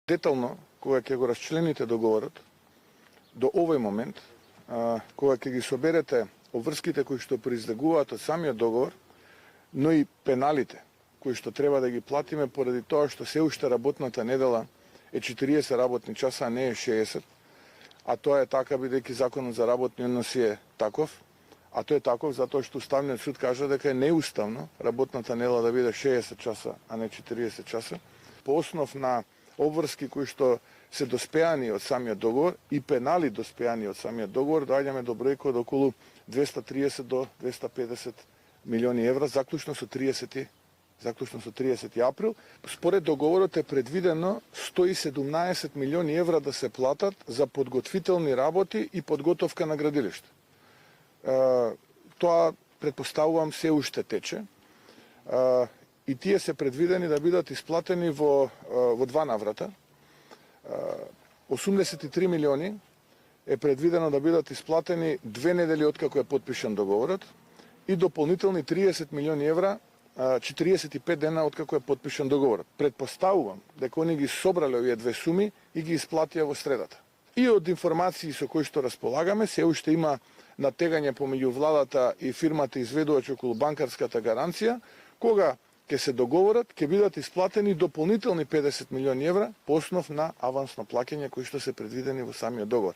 Детално, кога ќе го расчлените договорот, до овој момент, кога ќе ги соберете обврските кои што произлегуваат од самиот договор, но и пеналите кои што треба да ги платиме поради тоа што се уште работната недела е 40 работни часа, а не е 60, а тоа е така бидејќи законот за работни односи е таков, а тој е таков затоа што Уставниот суд кажа дека е неуставно работната недела да биде 60 часа, а не 40 часа, по основ на обврски кои што се доспеани од самиот договор и пенали доспеани од самиот договор, доаѓаме до бројка од околу 230 до 250 милиони евра, заклучно со 30 април. Според договорот е предвидено 117 милиони евра да се платат за подготвителни работи и подготовка на градилиште. Тоа, предпоставувам, се уште тече и тие се предвидени да бидат исплатени во два наврата. 83 милиони е предвидено да бидат исплатени 2 недели откако е подпишан договорот и дополнителни 30 милиони евра 45 дена откако е подпишан договорот. Предпоставувам дека они ги собрале овие две суми и ги исплатија во средата. И од информации со кои што располагаме, се уште има натегање помеѓу владата и фирмата изведувач околу банкарската гаранција, кога ќе се договорат, ќе бидат исплатени дополнителни 50 милиони евра по основ на авансно плаќање кои што се предвидени во самиот договор.